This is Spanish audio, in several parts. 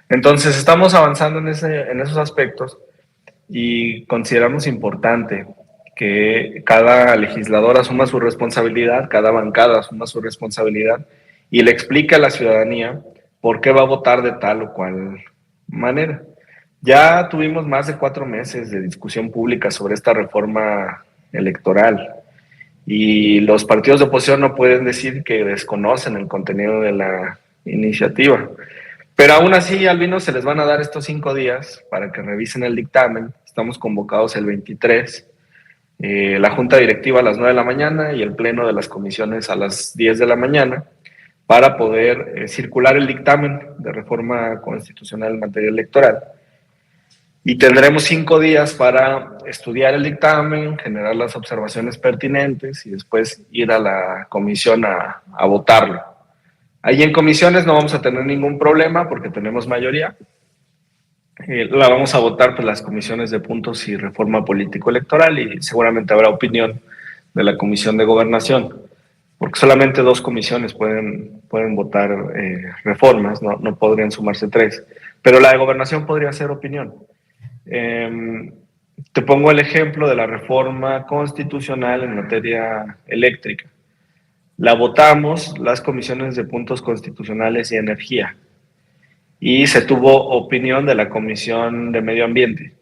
Entonces, estamos avanzando en esos aspectos y consideramos importante que cada legislador asuma su responsabilidad, cada bancada asuma su responsabilidad y le explique a la ciudadanía por qué va a votar de tal o cual manera. Ya tuvimos más de 4 meses de discusión pública sobre esta reforma electoral y los partidos de oposición no pueden decir que desconocen el contenido de la iniciativa. Pero aún así, Albino, se les van a dar estos 5 días para que revisen el dictamen. Estamos convocados el 23, la junta directiva a las 9 de la mañana y el pleno de las comisiones a las 10 de la mañana para poder circular el dictamen de reforma constitucional en materia electoral. Y tendremos 5 días para estudiar el dictamen, generar las observaciones pertinentes y después ir a la comisión a votarlo. Ahí en comisiones no vamos a tener ningún problema porque tenemos mayoría. La vamos a votar por las comisiones de puntos y reforma político-electoral y seguramente habrá opinión de la Comisión de Gobernación, porque solamente 2 comisiones pueden votar reformas, no podrían sumarse 3, pero la de Gobernación podría ser opinión. Te pongo el ejemplo de la reforma constitucional en materia eléctrica. La votamos las comisiones de puntos constitucionales y energía y se tuvo opinión de la Comisión de Medio Ambiente.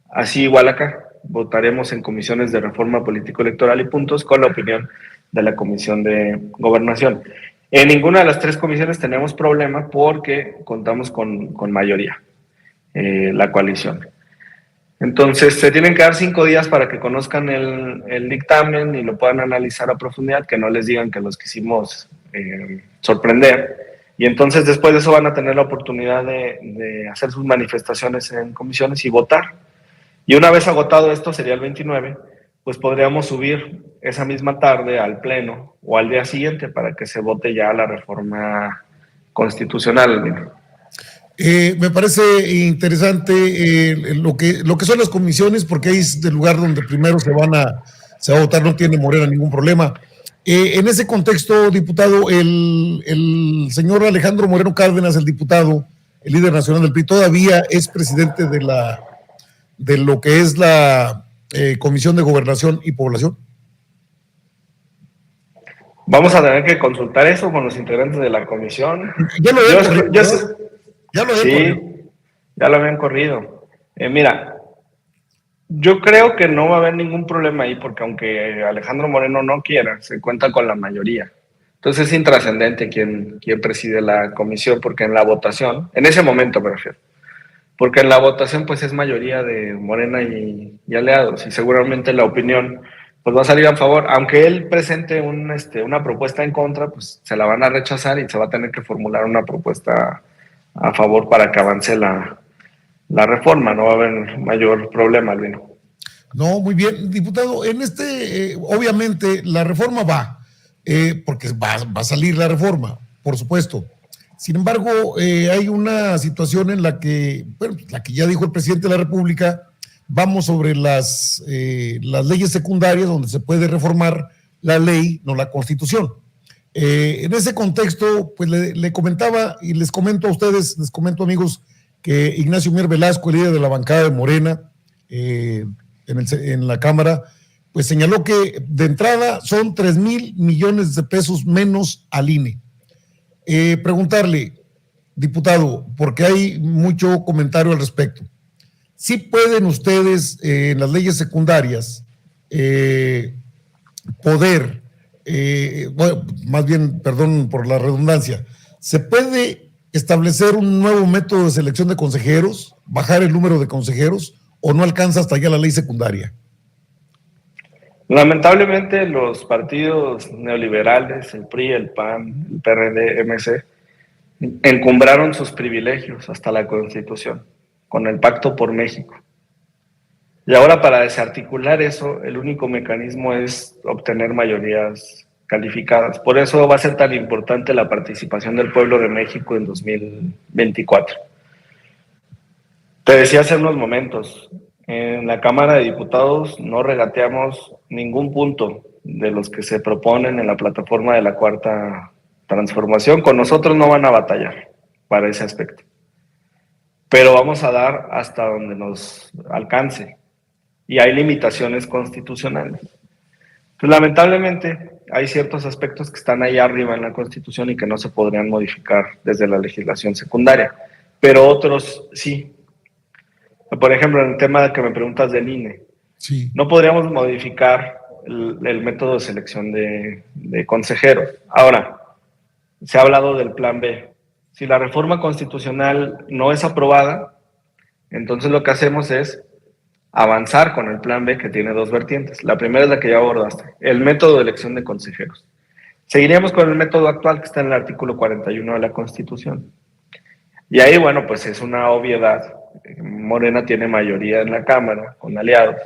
Así igual acá, votaremos en comisiones de reforma político-electoral y puntos con la opinión de la Comisión de Gobernación. En ninguna de las 3 comisiones tenemos problema porque contamos con mayoría, la coalición. Entonces, se tienen que dar 5 días para que conozcan el dictamen y lo puedan analizar a profundidad, que no les digan que los quisimos sorprender. Y entonces, después de eso, van a tener la oportunidad de hacer sus manifestaciones en comisiones y votar. Y una vez agotado esto, sería el 29, pues podríamos subir esa misma tarde al pleno o al día siguiente para que se vote ya la reforma constitucional. Me parece interesante lo que son las comisiones, porque ahí es el lugar donde primero se va a votar, no tiene Morena ningún problema. En ese contexto, diputado, el señor Alejandro Moreno Cárdenas, el diputado, el líder nacional del PRI, todavía es presidente de lo que es la Comisión de Gobernación y Población. Vamos a tener que consultar eso con los integrantes de la comisión. Ya lo habían corrido. Mira, yo creo que no va a haber ningún problema ahí porque aunque Alejandro Moreno no quiera, se cuenta con la mayoría. Entonces es intrascendente quién preside la comisión porque en la votación, en ese momento me refiero, porque en la votación pues es mayoría de Morena y aliados y seguramente la opinión pues va a salir a favor, aunque él presente una propuesta en contra, pues se la van a rechazar y se va a tener que formular una propuesta a favor para que avance la reforma, no va a haber mayor problema, Albino. No, muy bien, diputado, obviamente la reforma va, porque va a salir la reforma, por supuesto. Sin embargo, hay una situación en la que ya dijo el presidente de la República, vamos sobre las leyes secundarias donde se puede reformar la ley, no la Constitución. En ese contexto, pues le comentaba y les comento a ustedes, les comento amigos, que Ignacio Mier Velasco, el líder de la bancada de Morena en la Cámara, pues señaló que de entrada son 3,000 millones de pesos menos al INE. Preguntarle, diputado, porque hay mucho comentario al respecto. ¿Sí pueden ustedes en las leyes secundarias bueno, más bien, perdón por la redundancia, ¿se puede establecer un nuevo método de selección de consejeros, bajar el número de consejeros, o no alcanza hasta allá la ley secundaria? Lamentablemente los partidos neoliberales, el PRI, el PAN, el PRD, MC, encumbraron sus privilegios hasta la Constitución, con el Pacto por México. Y ahora para desarticular eso, el único mecanismo es obtener mayorías calificadas. Por eso va a ser tan importante la participación del pueblo de México en 2024. Te decía hace unos momentos, en la Cámara de Diputados no regateamos ningún punto de los que se proponen en la plataforma de la Cuarta Transformación. Con nosotros no van a batallar para ese aspecto. pero vamos a dar hasta donde nos alcance. Y hay limitaciones constitucionales. Pues lamentablemente hay ciertos aspectos que están ahí arriba en la Constitución y que no se podrían modificar desde la legislación secundaria, pero otros sí. Por ejemplo, en el tema que me preguntas del INE, Sí. no podríamos modificar el método de selección de consejeros. Ahora, se ha hablado del plan B. Si la reforma constitucional no es aprobada, entonces lo que hacemos es avanzar con el plan B, que tiene dos vertientes. La primera es la que ya abordaste, el método de elección de consejeros. Seguiríamos con el método actual que está en el artículo 41 de la Constitución. Y ahí, bueno, pues es una obviedad. Morena tiene mayoría en la Cámara, con aliados.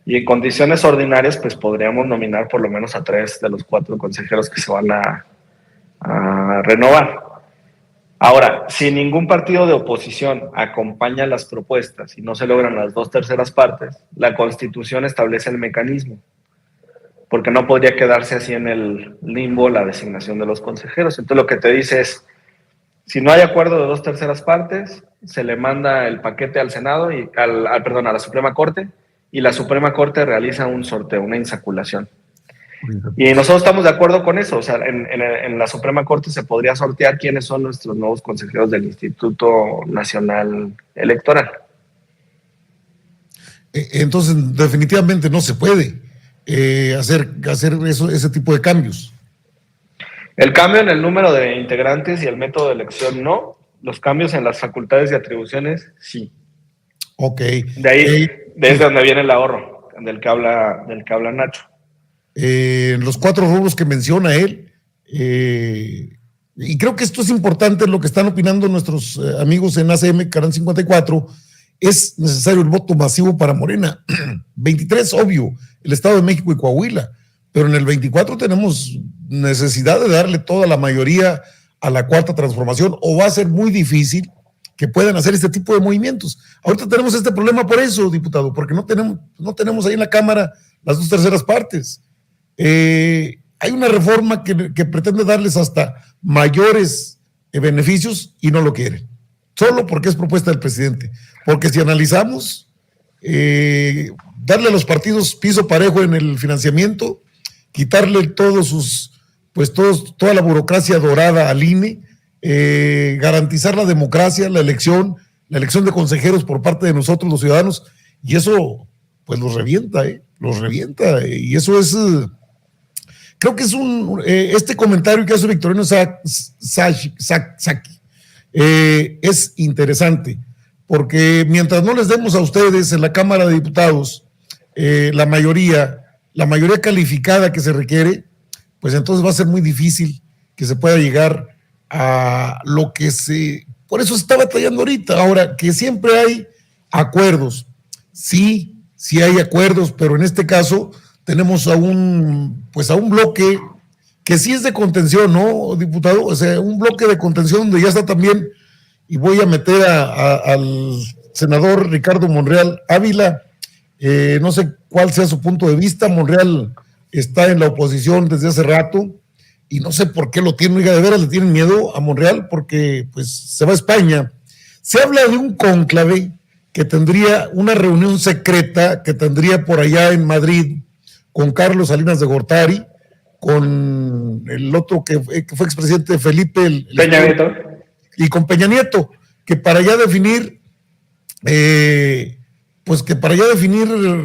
Y en condiciones ordinarias, pues podríamos nominar por lo menos a 3 de los 4 consejeros que se van a renovar. Ahora, si ningún partido de oposición acompaña las propuestas y no se logran las 2/3 partes, la Constitución establece el mecanismo, porque no podría quedarse así en el limbo la designación de los consejeros. Entonces lo que te dice es, si no hay acuerdo de 2/3 partes, se le manda el paquete al Senado y a la Suprema Corte, y la Suprema Corte realiza un sorteo, una insaculación. Y nosotros estamos de acuerdo con eso. O sea, en la Suprema Corte se podría sortear quiénes son nuestros nuevos consejeros del Instituto Nacional Electoral. Entonces, definitivamente no se puede hacer ese tipo de cambios. El cambio en el número de integrantes y el método de elección no. Los cambios en las facultades y atribuciones sí. Ok. De ahí, desde donde viene el ahorro, del que habla Nacho. Los 4 rubros que menciona él, y creo que esto es importante, lo que están opinando nuestros amigos en ACM Canal 54, es necesario el voto masivo para Morena. 23, obvio, el Estado de México y Coahuila, pero en el 24 tenemos necesidad de darle toda la mayoría a la Cuarta Transformación, o va a ser muy difícil que puedan hacer este tipo de movimientos. Ahorita tenemos este problema por eso, diputado, porque no tenemos ahí en la Cámara las 2/3 partes. Hay una reforma que pretende darles hasta mayores beneficios y no lo quieren, solo porque es propuesta del presidente. Porque si analizamos, darle a los partidos piso parejo en el financiamiento, quitarle toda la burocracia dorada al INE, garantizar la democracia, la elección de consejeros por parte de nosotros los ciudadanos, y eso pues los revienta, y eso es... Creo que es este comentario que hace Victorino Saki es interesante, porque mientras no les demos a ustedes en la Cámara de Diputados la mayoría calificada que se requiere, pues entonces va a ser muy difícil que se pueda llegar a lo que por eso se está batallando ahorita. Ahora, que siempre hay acuerdos, sí hay acuerdos, pero en este caso tenemos a un bloque que sí es de contención, ¿no, diputado? O sea, un bloque de contención donde ya está también, y voy a meter al senador Ricardo Monreal Ávila. No sé cuál sea su punto de vista. Monreal está en la oposición desde hace rato y no sé por qué lo tienen. Oiga, de veras le tienen miedo a Monreal porque pues se va a España. Se habla de un cónclave que tendría una reunión secreta que tendría por allá en Madrid con Carlos Salinas de Gortari, con el otro que fue expresidente Felipe Peña Nieto, y con Peña Nieto, que para ya definir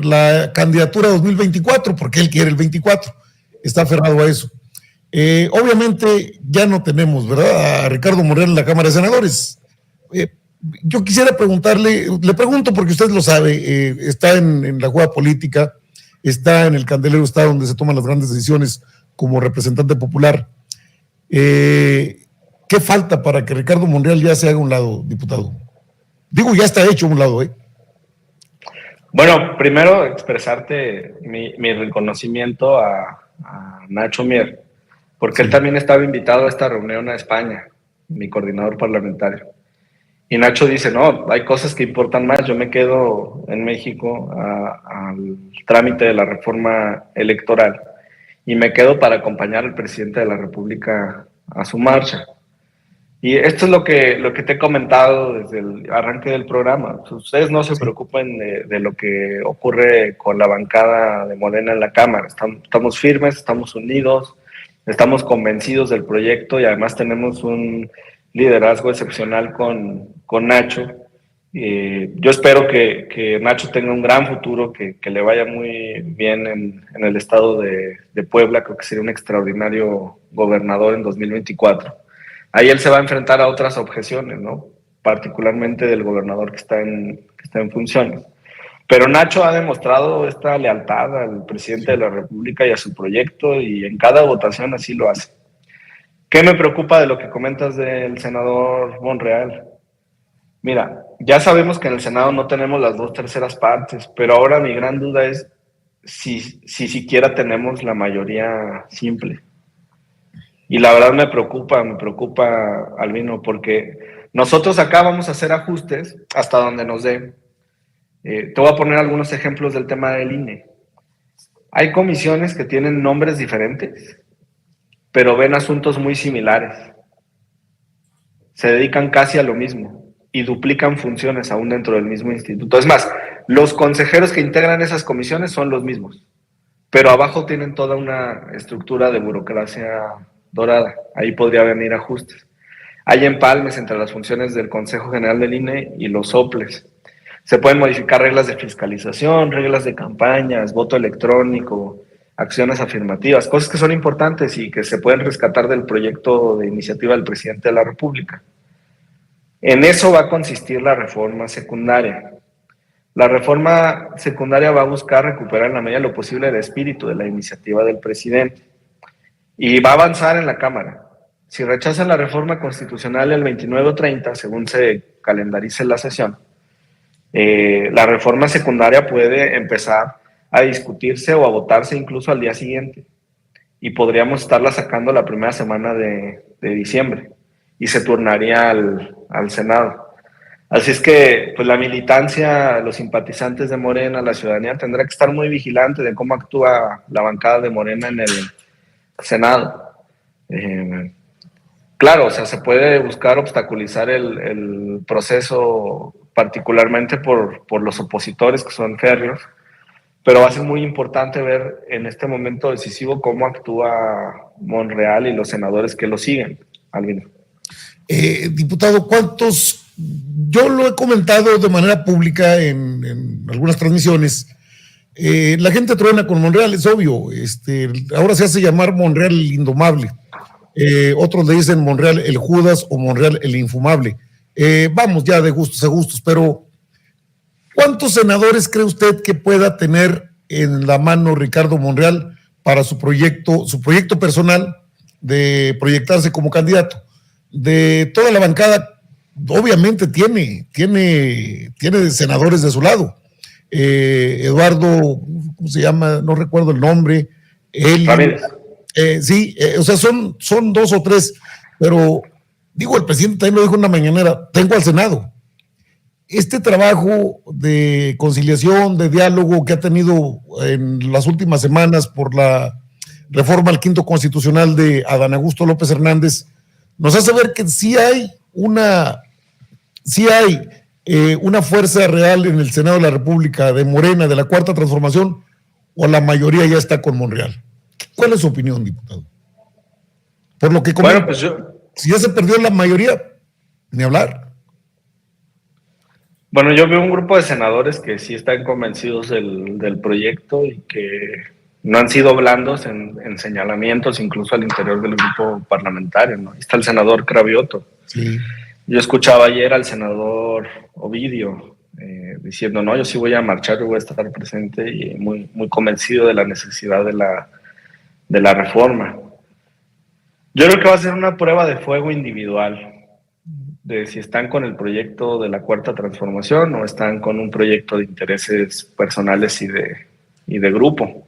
la candidatura 2024, porque él quiere el 24, está aferrado a eso. Obviamente ya no tenemos, ¿verdad?, a Ricardo Monreal en la Cámara de Senadores. Yo quisiera preguntarle, le pregunto porque usted lo sabe, está en la jugada política, está en el candelero, está donde se toman las grandes decisiones como representante popular. ¿Qué falta para que Ricardo Monreal ya se haga a un lado, diputado? Digo, ya está hecho a un lado, ¿eh? Bueno, primero expresarte mi reconocimiento a Nacho Mier, porque sí, él también estaba invitado a esta reunión a España, mi coordinador parlamentario. Y Nacho dice, no, hay cosas que importan más, yo me quedo en México al trámite de la reforma electoral y me quedo para acompañar al presidente de la República a su marcha. Y esto es lo que te he comentado desde el arranque del programa. Ustedes no se preocupen de lo que ocurre con la bancada de Morena en la Cámara. Estamos firmes, estamos unidos, estamos convencidos del proyecto y además tenemos un liderazgo excepcional con Nacho. Yo espero que Nacho tenga un gran futuro, que le vaya muy bien en el estado de Puebla. Creo que sería un extraordinario gobernador en 2024. Ahí él se va a enfrentar a otras objeciones, ¿no? Particularmente del gobernador que está en funciones. Pero Nacho ha demostrado esta lealtad al presidente de la República y a su proyecto, y en cada votación así lo hace. ¿Qué me preocupa de lo que comentas del senador Monreal? Mira, ya sabemos que en el Senado no tenemos las 2/3 partes, pero ahora mi gran duda es si siquiera tenemos la mayoría simple. Y la verdad me preocupa, Albino, porque nosotros acá vamos a hacer ajustes hasta donde nos dé. Te voy a poner algunos ejemplos del tema del INE. Hay comisiones que tienen nombres diferentes, pero ven asuntos muy similares. Se dedican casi a lo mismo y duplican funciones aún dentro del mismo instituto. Es más, los consejeros que integran esas comisiones son los mismos, pero abajo tienen toda una estructura de burocracia dorada. Ahí podría venir ajustes. Hay empalmes entre las funciones del Consejo General del INE y los soples. Se pueden modificar reglas de fiscalización, reglas de campañas, voto electrónico, acciones afirmativas, cosas que son importantes y que se pueden rescatar del proyecto de iniciativa del presidente de la República. En eso va a consistir la reforma secundaria. La reforma secundaria va a buscar recuperar en la medida de lo posible el espíritu de la iniciativa del presidente y va a avanzar en la Cámara. Si rechazan la reforma constitucional el 29 o 30, según se calendarice la sesión, la reforma secundaria puede empezar a discutirse o a votarse incluso al día siguiente, y podríamos estarla sacando la primera semana de diciembre y se turnaría al Senado. Así es que pues la militancia, los simpatizantes de Morena, la ciudadanía tendrá que estar muy vigilante de cómo actúa la bancada de Morena en el Senado. Claro, o sea, se puede buscar obstaculizar el proceso, particularmente por los opositores que son férreos, pero va a ser muy importante ver en este momento decisivo cómo actúa Monreal y los senadores que lo siguen, Albino. Diputado, yo lo he comentado de manera pública en algunas transmisiones. La gente truena con Monreal, es obvio. Ahora se hace llamar Monreal el indomable. Otros le dicen Monreal el Judas o Monreal el infumable. Vamos ya de gustos a gustos, pero ¿cuántos senadores cree usted que pueda tener en la mano Ricardo Monreal para su proyecto personal de proyectarse como candidato? De toda la bancada, obviamente tiene senadores de su lado. Eduardo, ¿cómo se llama? No recuerdo el nombre. Él, sí, o sea, son 2 o 3, pero digo, el presidente también lo dijo en una mañanera, tengo al Senado. Este trabajo de conciliación, de diálogo que ha tenido en las últimas semanas por la reforma al quinto constitucional de Adán Augusto López Hernández, nos hace ver que sí hay una fuerza real en el Senado de la República de Morena, de la Cuarta Transformación, o la mayoría ya está con Monreal. ¿Cuál es su opinión, diputado? Por lo que comenta, pues si ya se perdió la mayoría, ni hablar. Bueno, yo veo un grupo de senadores que sí están convencidos del proyecto y que no han sido blandos en señalamientos, incluso al interior del grupo parlamentario, ¿no? Ahí está el senador Cravioto. Sí. Yo escuchaba ayer al senador Ovidio diciendo, no, yo sí voy a marchar, yo voy a estar presente, y muy, muy convencido de la necesidad de la reforma. Yo creo que va a ser una prueba de fuego individual, de si están con el proyecto de la Cuarta Transformación o están con un proyecto de intereses personales y de grupo.